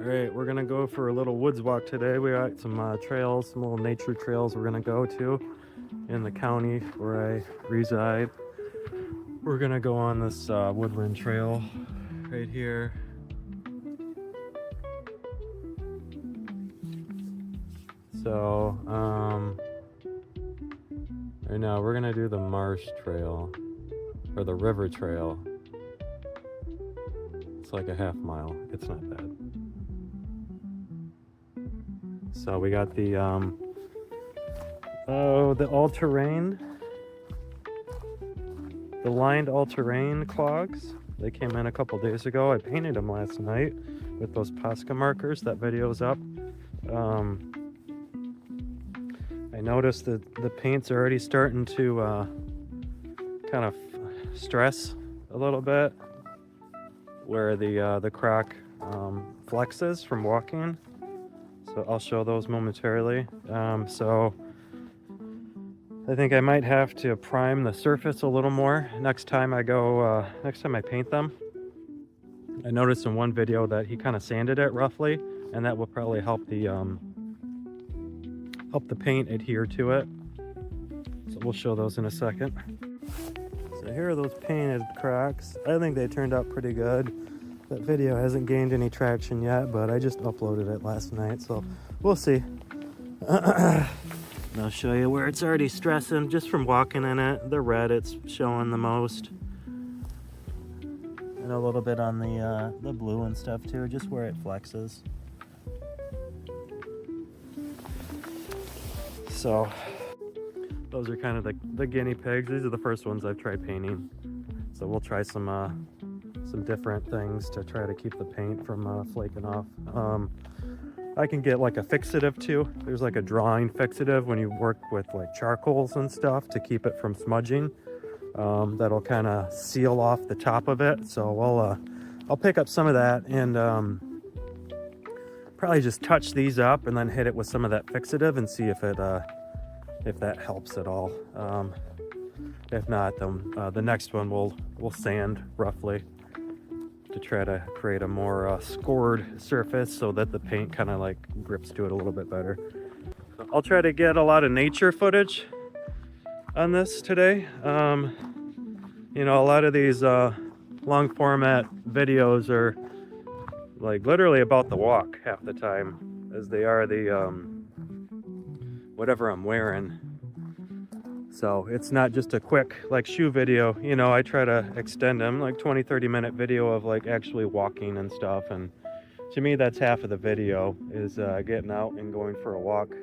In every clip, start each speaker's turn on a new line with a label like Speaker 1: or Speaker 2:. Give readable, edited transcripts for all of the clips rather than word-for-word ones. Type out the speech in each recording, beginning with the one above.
Speaker 1: Alright, we're gonna go for a little woods walk today. We got some trails, some little nature trails we're gonna go to in the county where I reside. We're gonna go on this woodland trail right here. So, right now we're gonna do the marsh trail, or the river trail. It's like a half mile, it's not bad. So we got the all terrain, the Lined All Terrain Crocs. They came in a couple days ago. I painted them last night with those Posca markers. That video's up. I noticed that the paint's already starting to kind of stress a little bit where the croc flexes from walking. So I'll show those momentarily. So I think I might have to prime the surface a little more next time I paint them. I noticed in one video that he kind of sanded it roughly, and that will probably help the paint adhere to it. So we'll show those in a second. So here are those painted Crocs. I think they turned out pretty good. That video hasn't gained any traction yet, but I just uploaded it last night, so we'll see. And I'll show you where it's already stressing just from walking in it. The red, it's showing the most. And a little bit on the blue and stuff too, just where it flexes. So those are kind of the guinea pigs. These are the first ones I've tried painting. So we'll try some different things to try to keep the paint from flaking off. I can get like a fixative too. There's like a drawing fixative when you work with like charcoals and stuff to keep it from smudging. That'll kind of seal off the top of it. So I'll pick up some of that and probably just touch these up and then hit it with some of that fixative and see if that helps at all. If not, then the next one we'll sand roughly to try to create a more scored surface so that the paint kind of like grips to it a little bit better. I'll try to get a lot of nature footage on this today. You know, a lot of these long format videos are like literally about the walk half the time, as they are the whatever I'm wearing. So it's not just a quick like shoe video. You know, I try to extend them like 20-30 minute video of like actually walking and stuff, and to me that's half of the video is getting out and going for a walk.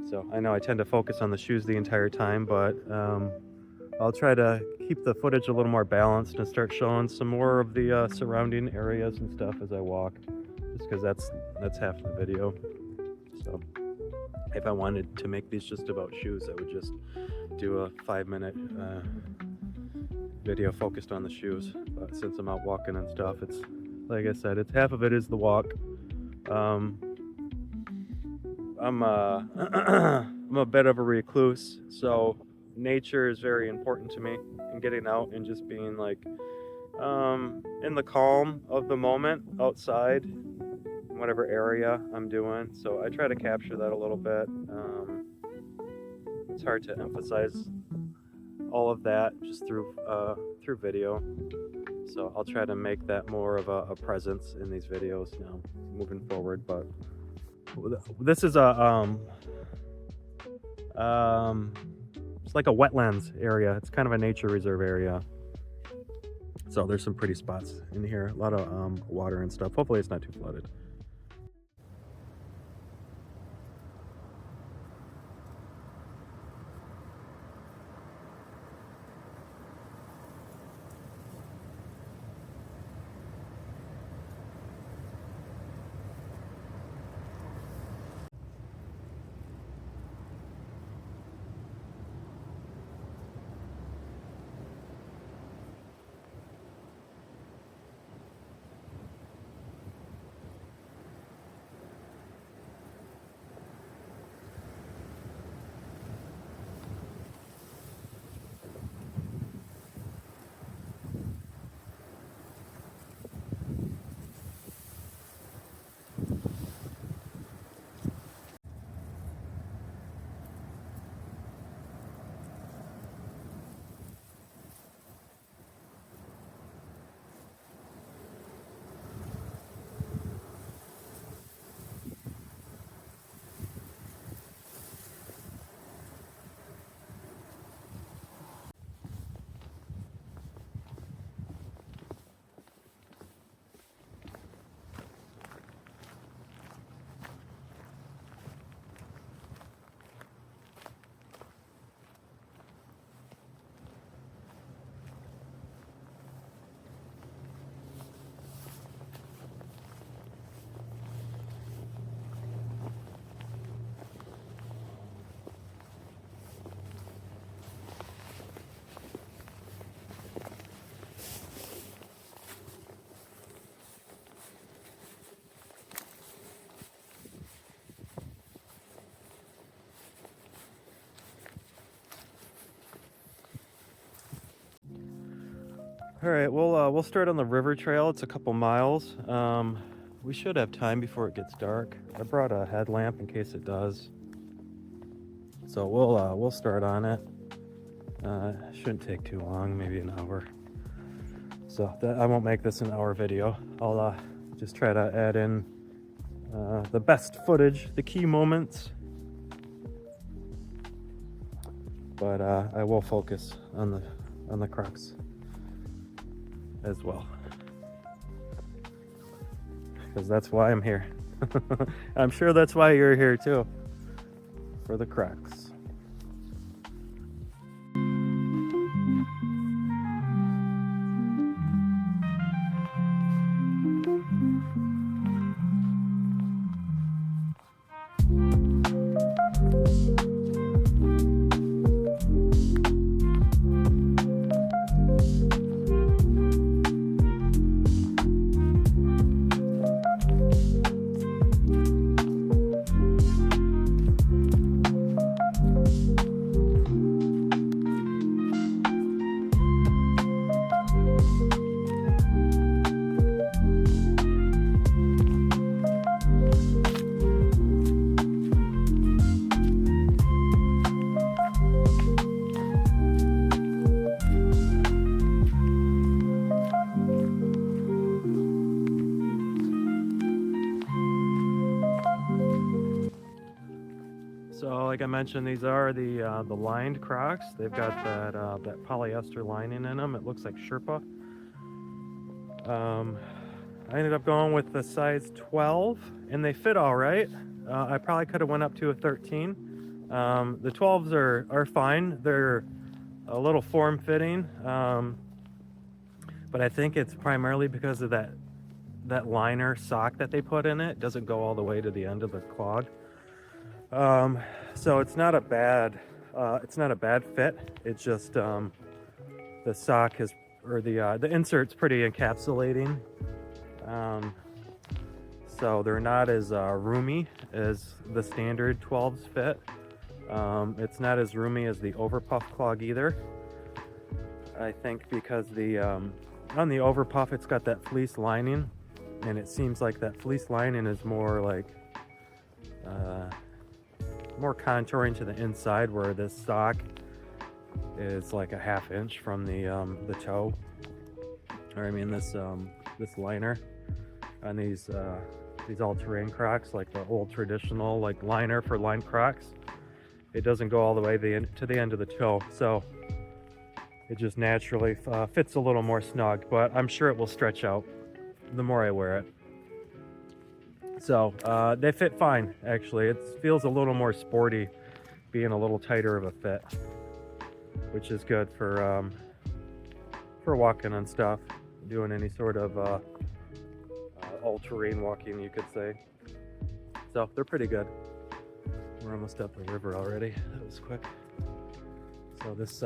Speaker 1: So I know I tend to focus on the shoes the entire time, but I'll try to keep the footage a little more balanced and start showing some more of the surrounding areas and stuff as I walk, just because that's half of the video. So if I wanted to make these just about shoes, I would just do a 5-minute video focused on the shoes. But since I'm out walking and stuff, it's like I said, it's half of it is the walk. I'm a bit of a recluse, so nature is very important to me, and getting out and just being like in the calm of the moment outside, whatever area I'm doing. So I try to capture that a little bit. It's hard to emphasize all of that just through video. So I'll try to make that more of a presence in these videos now moving forward. But this is it's like a wetlands area. It's kind of a nature reserve area. So there's some pretty spots in here. A lot of water and stuff. Hopefully it's not too flooded. All right, we'll start on the river trail. It's a couple miles. We should have time before it gets dark. I brought a headlamp in case it does. So we'll start on it. Shouldn't take too long, maybe an hour. So I won't make this an hour video. I'll just try to add in the best footage, the key moments. But I will focus on the Crocs as well, because that's why I'm here. I'm sure that's why you're here too, for the Crocs. So like I mentioned, these are the lined Crocs. They've got that polyester lining in them. It looks like Sherpa. I ended up going with the size 12, and they fit all right. I probably could have went up to a 13. The 12s are fine. They're a little form-fitting, but I think it's primarily because of that liner sock that they put in it. It doesn't go all the way to the end of the clog. So it's not a bad fit. It's just the sock the insert's pretty encapsulating. So they're not as roomy as the standard 12s fit. It's not as roomy as the overpuff clog either. I think because on the overpuff it's got that fleece lining, and it seems like that fleece lining is more like more contouring to the inside, where this sock is like a ½ inch from the toe. Or I mean this liner on these all terrain Crocs, like the old traditional like liner for lined Crocs. It doesn't go all the way to the end of the toe, so it just naturally fits a little more snug, but I'm sure it will stretch out the more I wear it. So they fit fine, actually. It feels a little more sporty, being a little tighter of a fit, which is good for walking and stuff, doing any sort of all-terrain walking, you could say. So they're pretty good. We're almost up the river already. That was quick. So this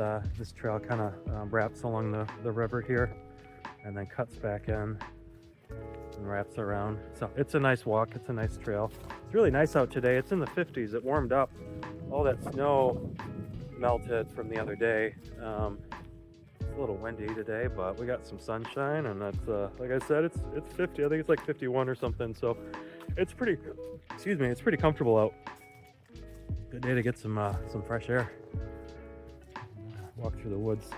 Speaker 1: trail kind of wraps along the river here, and then cuts back in and wraps around. So it's a nice walk. It's a nice trail. It's really nice out today. It's in the 50s. It warmed up. All that snow melted from the other day. It's a little windy today, but we got some sunshine, and that's like I said, it's 50. I think it's like 51 or something. So it's pretty comfortable out. Good day to get some fresh air. Walk through the woods.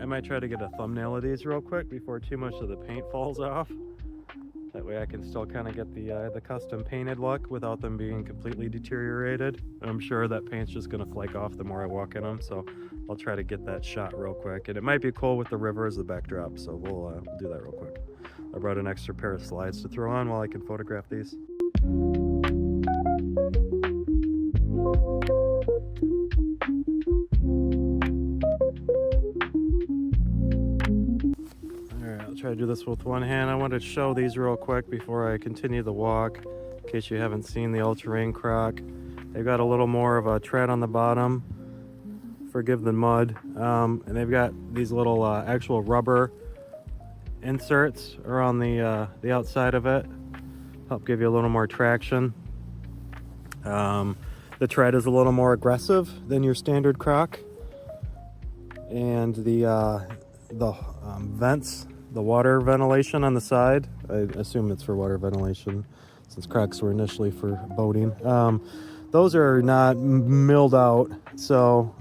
Speaker 1: I might try to get a thumbnail of these real quick before too much of the paint falls off. That way I can still kind of get the custom painted look without them being completely deteriorated. I'm sure that paint's just gonna flake off the more I walk in them, so I'll try to get that shot real quick. And it might be cool with the river as the backdrop, so we'll do that real quick. I brought an extra pair of slides to throw on while I can photograph these. Try to do this with one hand. I wanted to show these real quick before I continue the walk, in case you haven't seen the All Terrain Croc. They've got a little more of a tread on the bottom, forgive the mud, and they've got these little actual rubber inserts around the outside of it, help give you a little more traction. The tread is a little more aggressive than your standard Croc, and the vents, the water ventilation on the side, I assume it's for water ventilation since Crocs were initially for boating. Those are not milled out, so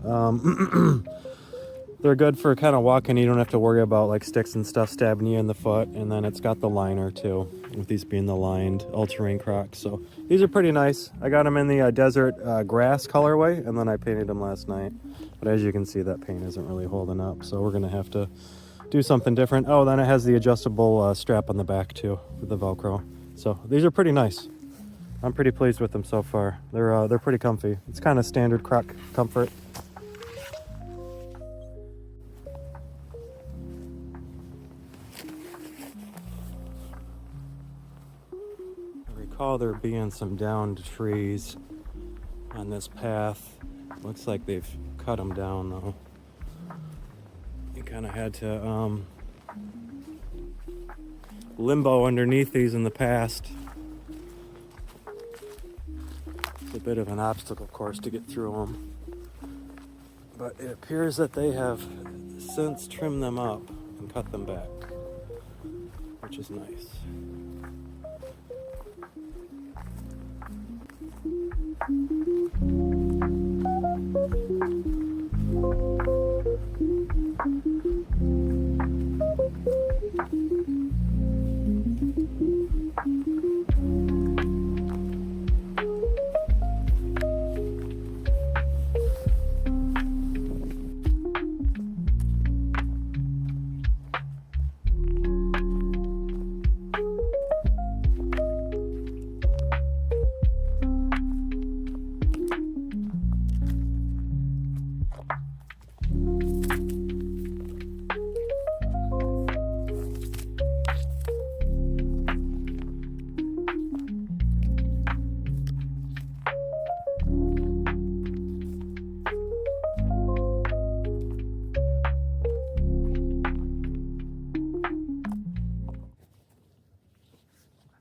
Speaker 1: they're good for kind of walking. You don't have to worry about like sticks and stuff stabbing you in the foot. And then it's got the liner too, with these being the lined All Terrain Crocs. So these are pretty nice. I got them in the desert grass colorway, and then I painted them last night. But as you can see, that paint isn't really holding up, so we're gonna have to do something different. Oh, then it has the adjustable strap on the back too with the Velcro. So these are pretty nice. I'm pretty pleased with them so far. They're pretty comfy. It's kind of standard Croc comfort. I recall there being some downed trees on this path. Looks like they've cut them down though. You kind of had to limbo underneath these in the past. It's a bit of an obstacle course to get through them. But it appears that they have since trimmed them up and cut them back, which is nice.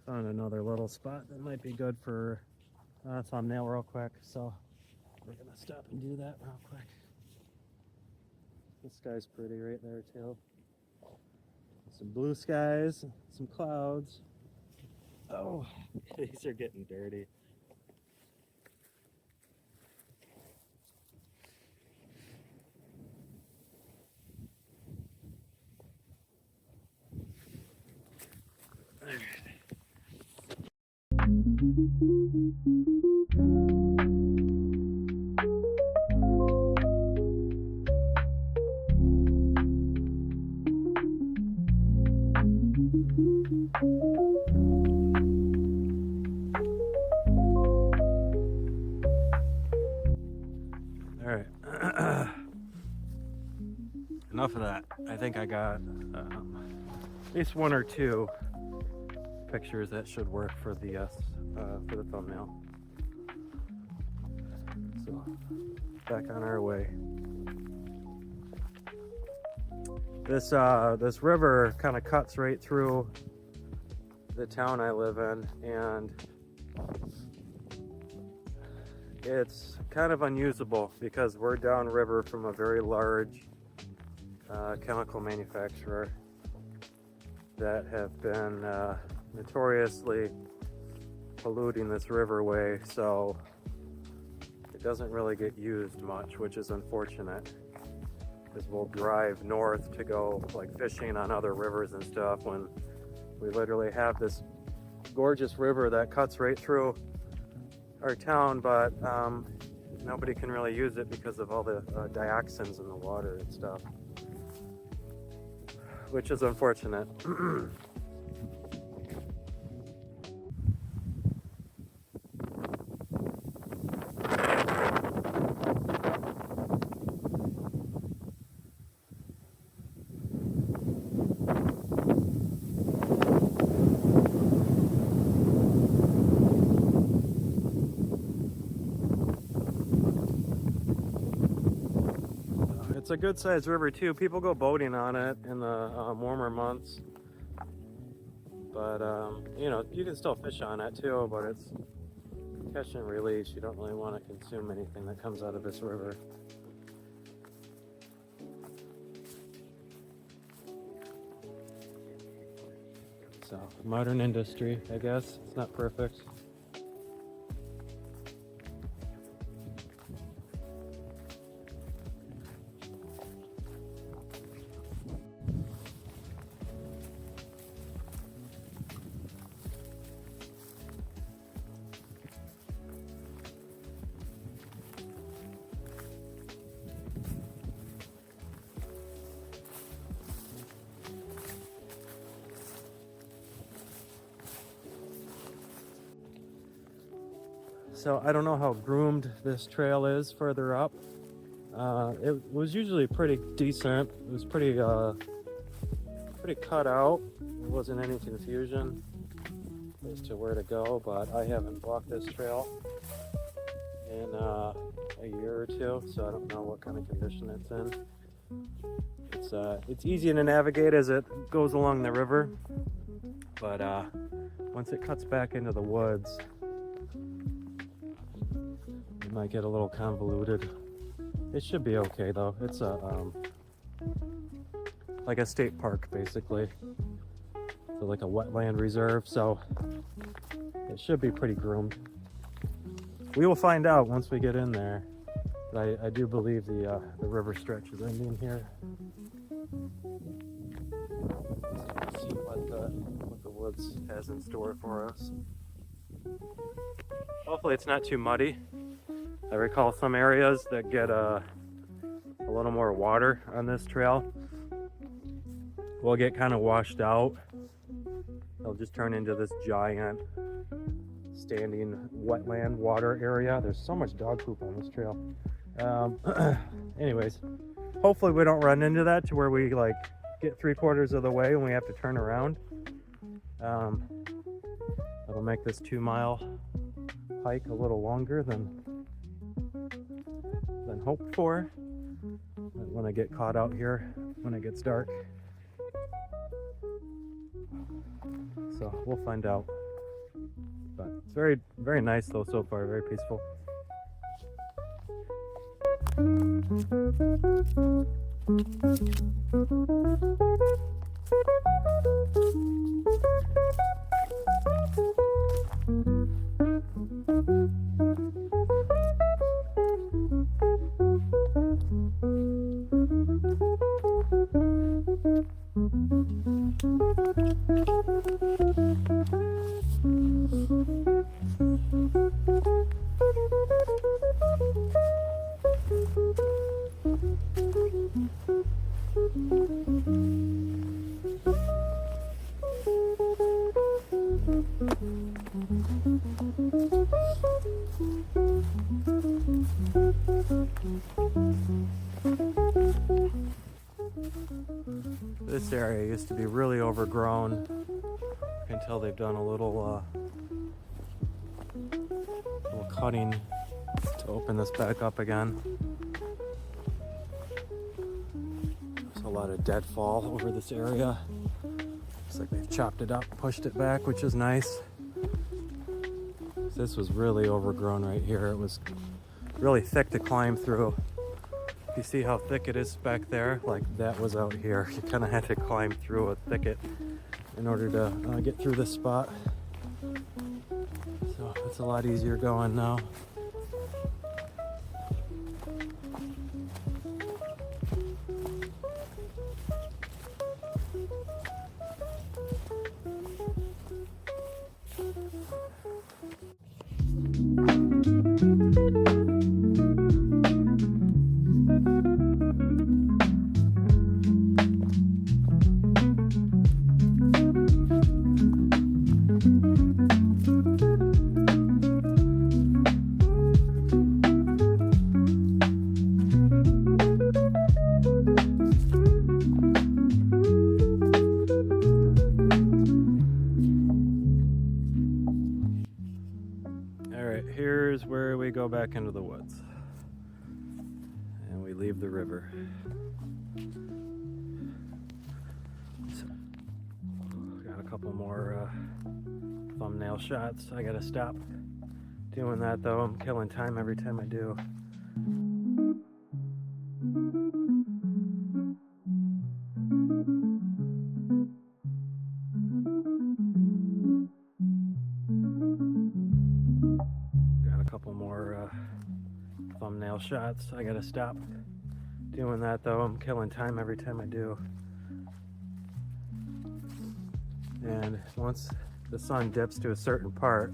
Speaker 1: Found another little spot that might be good for a thumbnail real quick, so we're gonna stop and do that real quick. This sky's pretty right there too. Some blue skies, some clouds. Oh, these are getting dirty. All right. Enough of that. I think I got at least one or two pictures that should work for the thumbnail. So back on our way. This river kind of cuts right through the town I live in, and it's kind of unusable because we're downriver from a very large chemical manufacturer that have been notoriously polluting this riverway, so it doesn't really get used much, which is unfortunate, because we'll drive north to go like fishing on other rivers and stuff when we literally have this gorgeous river that cuts right through our town, but nobody can really use it because of all the dioxins in the water and stuff, which is unfortunate. It's a good sized river too. People go boating on it in the warmer months, but you know, you can still fish on it too, but it's catch and release. You don't really want to consume anything that comes out of this river. So modern industry, I guess. It's not perfect. So I don't know how groomed this trail is further up. It was usually pretty decent. It was pretty cut out. There wasn't any confusion as to where to go, but I haven't walked this trail in a year or two, so I don't know what kind of condition it's in. It's easy to navigate as it goes along the river, but once it cuts back into the woods, it might get a little convoluted. It should be okay though. It's like a state park basically, so like a wetland reserve, so it should be pretty groomed. We will find out once we get in there. But I do believe the river stretch is ending here. Let's see what the woods has in store for us. Hopefully it's not too muddy. I recall some areas that get a little more water on this trail will get kind of washed out. They'll just turn into this giant standing wetland water area. There's so much dog poop on this trail. Anyways, hopefully we don't run into that to where we like get 3/4 of the way and we have to turn around. That'll make this 2-mile hike a little longer than hoped for when I get caught out here when it gets dark. So we'll find out. But it's very, very nice though so far, very peaceful. This area used to be really overgrown until they've done a little cutting to open this back up again. There's a lot of deadfall over this area. Looks like they've chopped it up, pushed it back, which is nice. This was really overgrown right here. It was really thick to climb through. You see how thick it is back there? Like that was out here. You kind of had to climb through a thicket in order to get through this spot. So it's a lot easier going now. back into the woods. And we leave the river. So, got a couple more thumbnail shots. I gotta stop doing that though. I'm killing time every time I do. Got a couple more thumbnail shots. I gotta stop doing that though. I'm killing time every time I do. And once the sun dips to a certain part,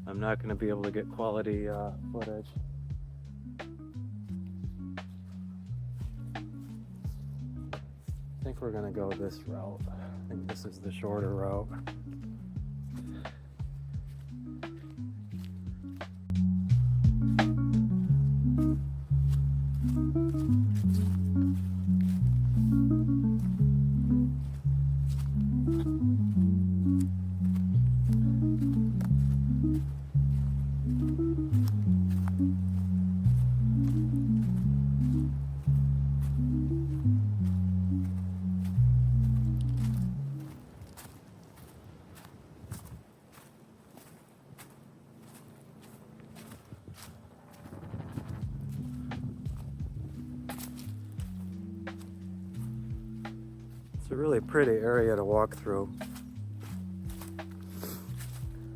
Speaker 1: I'm not going to be able to get quality footage. I think we're going to go this route. I think this is the shorter route. It's a really pretty area to walk through.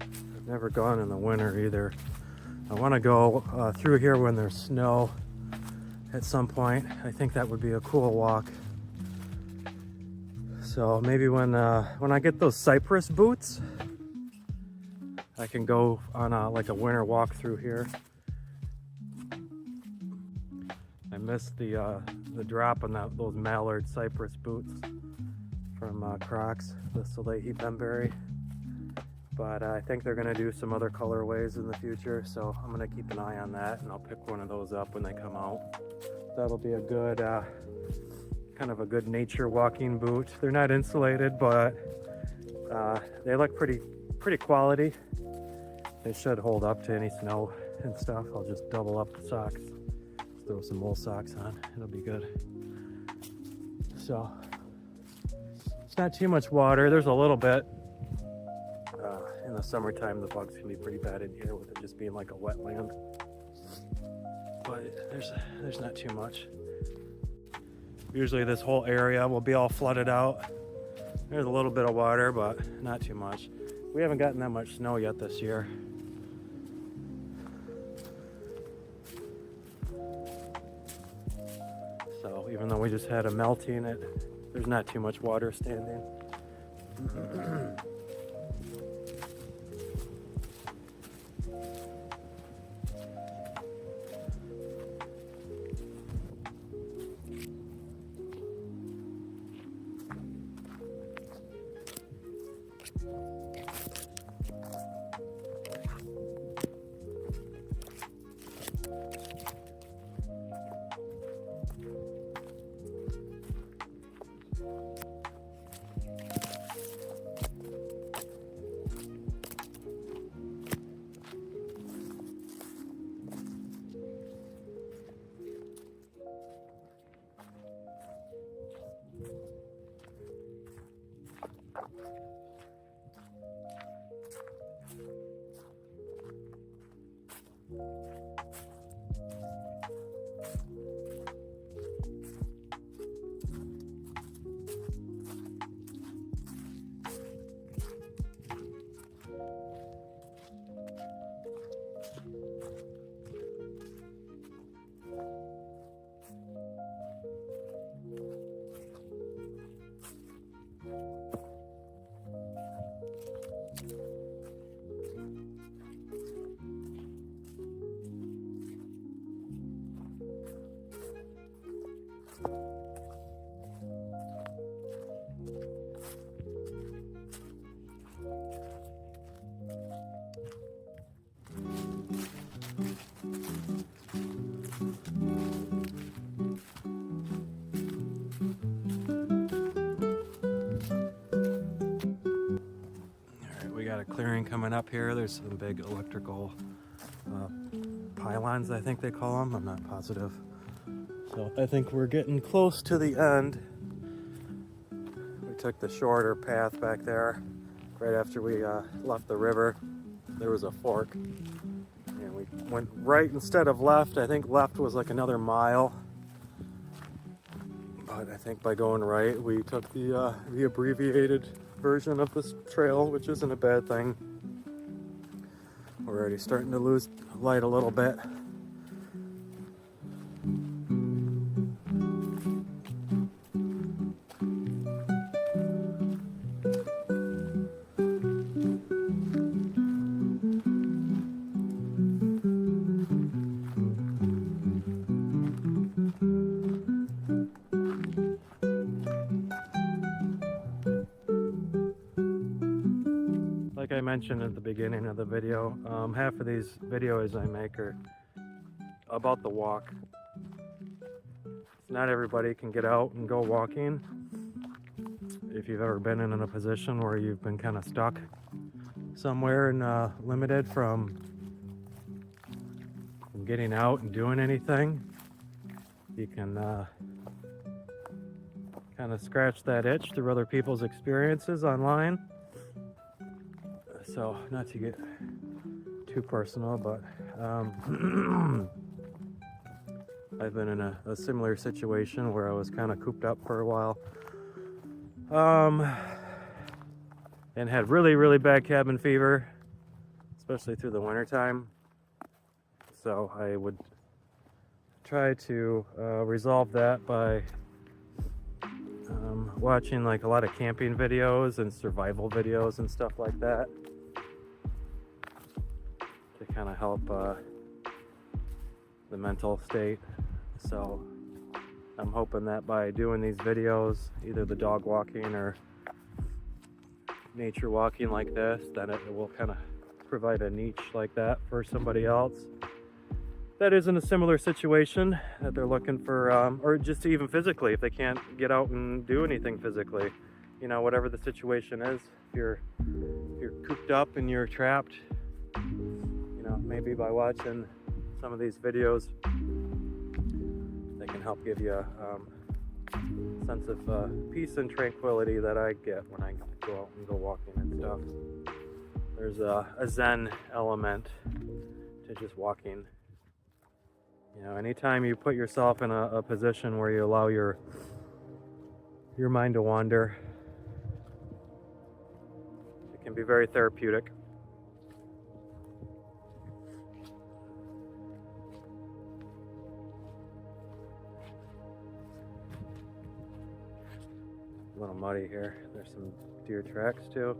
Speaker 1: I've never gone in the winter either. I want to go through here when there's snow at some point. I think that would be a cool walk. So maybe when I get those cypress boots, I can go on like a winter walk through here. I missed the drop on those mallard cypress boots from Crocs, the Soleil Pemberry. But I think they're gonna do some other colorways in the future, so I'm gonna keep an eye on that, and I'll pick one of those up when they come out. That'll be a good, kind of a good nature walking boot. They're not insulated, but they look pretty quality. They should hold up to any snow and stuff. I'll just double up the socks, throw some wool socks on. It'll be good. So it's not too much water. There's a little bit. In the summertime, the bugs can be pretty bad in here with it just being like a wetland. But there's not too much. Usually this whole area will be all flooded out. There's a little bit of water, but not too much. We haven't gotten that much snow yet this year. So even though we just had a melting, there's not too much water standing. Clearing coming up here. There's some big electrical pylons, I think they call them. I'm not positive. So I think we're getting close to the end. We took the shorter path back there. Right after we left the river, there was a fork. And we went right instead of left. I think left was like another mile. But I think by going right, we took the abbreviated version of this trail, which isn't a bad thing. We're already starting to lose light a little bit. Like I mentioned at the beginning of the video, half of these videos I make are about the walk. Not everybody can get out and go walking. If you've ever been in a position where you've been kind of stuck somewhere and limited from getting out and doing anything, you can kind of scratch that itch through other people's experiences online. So, not to get too personal, but I've been in a similar situation where I was kind of cooped up for a while, and had really, really bad cabin fever, especially through the winter time. So I would try to resolve that by watching like a lot of camping videos and survival videos and stuff like that, to kind of help the mental state. So I'm hoping that by doing these videos, either the dog walking or nature walking like this, then it will kind of provide a niche like that for somebody else that is in a similar situation, that they're looking for, or just even physically, if they can't get out and do anything physically, you know, whatever the situation is. If you're cooped up and you're trapped, you know, maybe by watching some of these videos, they can help give you a sense of peace and tranquility that I get when I go out and go walking and stuff. There's a zen element to just walking. You know, anytime you put yourself in a position where you allow your mind to wander, it can be very therapeutic. A little muddy here. There's some deer tracks too.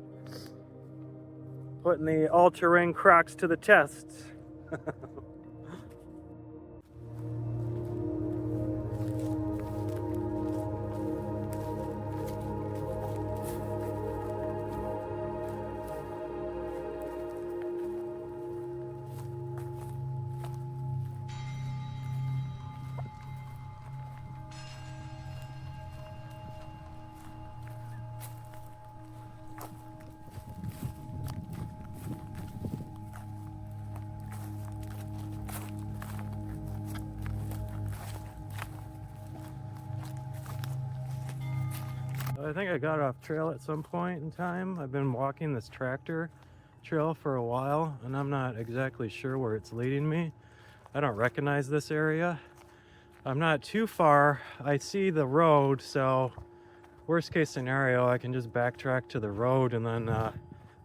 Speaker 1: Putting the all-terrain Crocs to the test. I think I got off trail at some point in time. I've been walking this tractor trail for a while, and I'm not exactly sure where it's leading me. I don't recognize this area. I'm not too far. I see the road, so worst case scenario, I can just backtrack to the road and then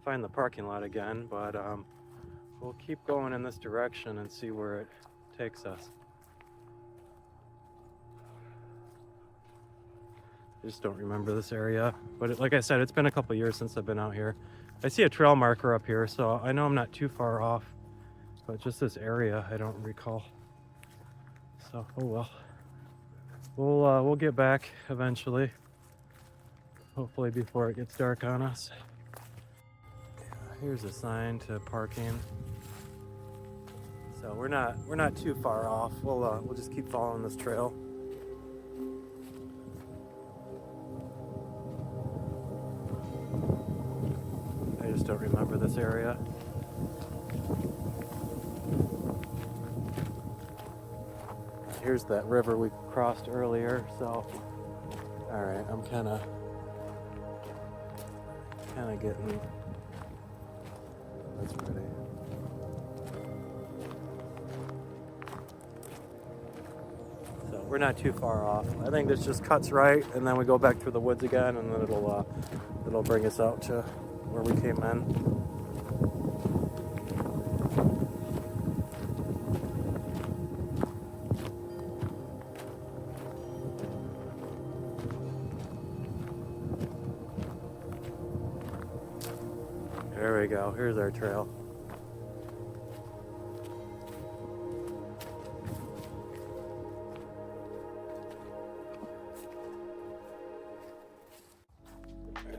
Speaker 1: find the parking lot again. But we'll keep going in this direction and see where it takes us. I just don't remember this area, but like I said, it's been a couple years since I've been out here. I see a trail marker up here, so I know I'm not too far off, but just this area I don't recall. So oh well, we'll get back eventually, hopefully before it gets dark on us. Here's a sign to parking, so we're not too far off. We'll just keep following this trail. I just don't remember this area. here's that river we crossed earlier. So, all right, I'm kind of getting. That's pretty. So we're not too far off. I think this just cuts right, and then we go back through the woods again, and then it'll bring us out to where we came in. There we go. Here's our trail.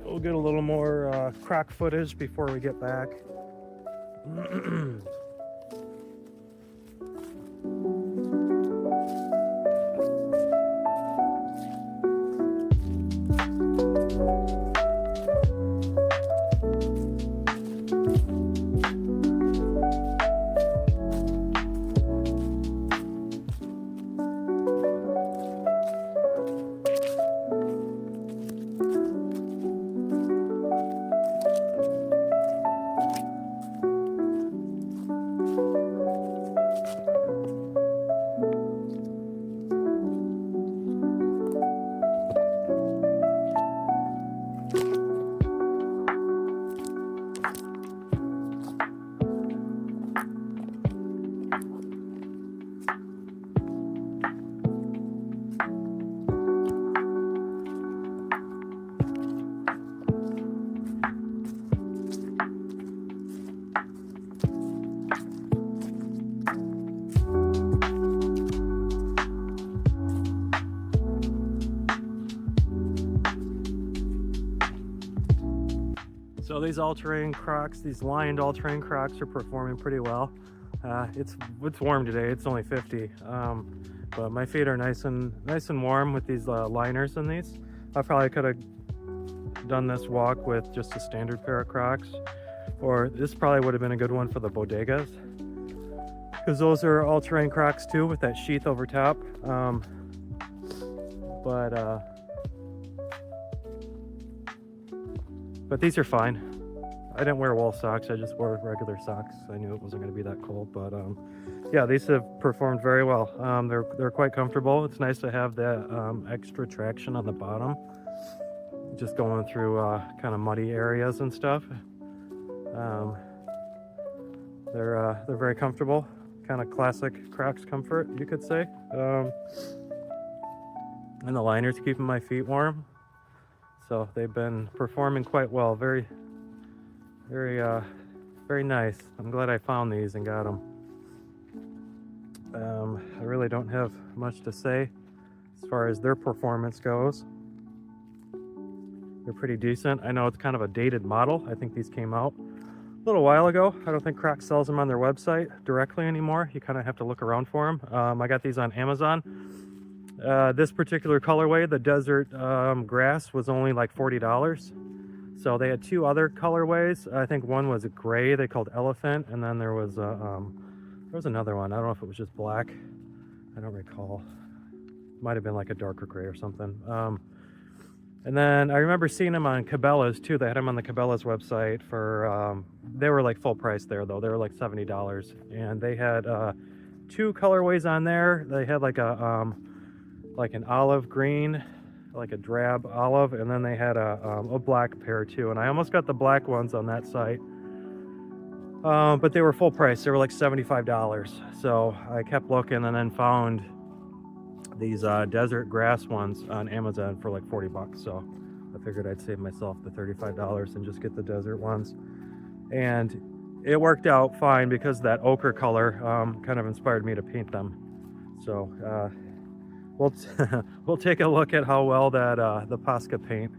Speaker 1: We'll get a little more croc footage before we get back. So these all-terrain Crocs, these lined all-terrain Crocs are performing pretty well. It's warm today. It's only 50, but my feet are nice and warm with these liners in these. I probably could have done this walk with just a standard pair of Crocs, or this probably would have been a good one for the bodegas, because those are all-terrain Crocs too with that sheath over top. But these are fine. I didn't wear wool socks. I just wore regular socks. I knew it wasn't going to be that cold, but yeah, these have performed very well. They're quite comfortable. It's nice to have that extra traction on the bottom, just going through kind of muddy areas and stuff. They're very comfortable, kind of classic Crocs comfort, you could say. And the liner's keeping my feet warm. So they've been performing quite well. Very nice. I'm glad I found these and got them. I really don't have much to say as far as their performance goes. They're pretty decent. I know it's kind of a dated model. I think these came out a little while ago. I don't think Crocs sells them on their website directly anymore. You kind of have to look around for them. I got these on Amazon. This particular colorway, the desert grass, was only like $40. So they had two other colorways. I think one was a gray, they called Elephant, and then there was another one. I don't know if it was just black. I don't recall. Might have been like a darker gray or something. And then I remember seeing them on Cabela's too. They had them on the Cabela's website for, they were like full price there though. They were like $70. And they had two colorways on there. They had like an olive green, like a drab olive, and then they had a black pair too. And I almost got the black ones on that site, but they were full price. They were like $75. So I kept looking and then found these desert grass ones on Amazon for like 40 bucks. So I figured I'd save myself the $35 and just get the desert ones. And it worked out fine because that ochre color kind of inspired me to paint them. So we'll take a look at how well that the Posca paint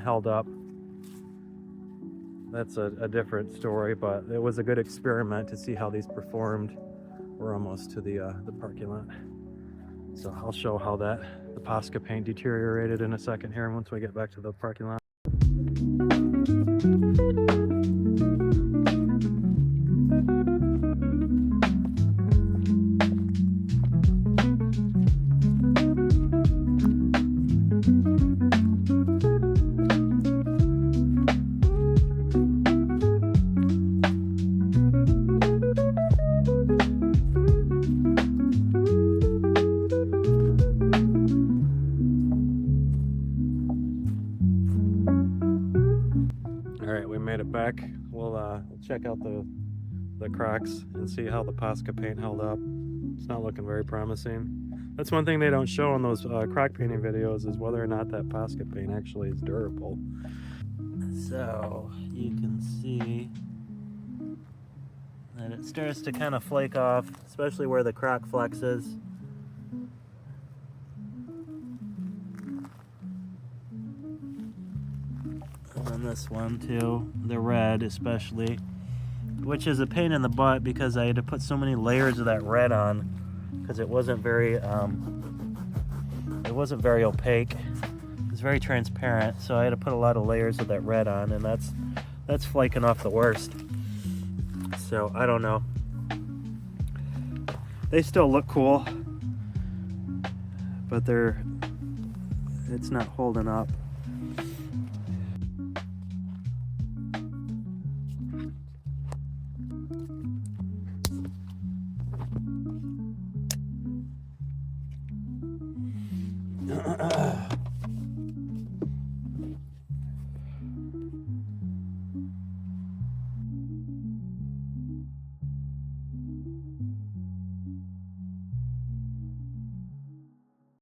Speaker 1: held up. That's a different story, but it was a good experiment to see how these performed. We're almost to the parking lot, so I'll show how the Posca paint deteriorated in a second here once we get back to the parking lot. All right, we made it back. We'll check out the Crocs and see how the Posca paint held up. It's not looking very promising. That's one thing they don't show on those Croc painting videos, is whether or not that Posca paint actually is durable. So you can see that it starts to kind of flake off, especially where the Croc flexes. And then this one too, the red especially, which is a pain in the butt because I had to put so many layers of that red on because it wasn't very opaque. It was very transparent, so I had to put a lot of layers of that red on, and that's flaking off the worst. So I don't know. They still look cool, but it's not holding up.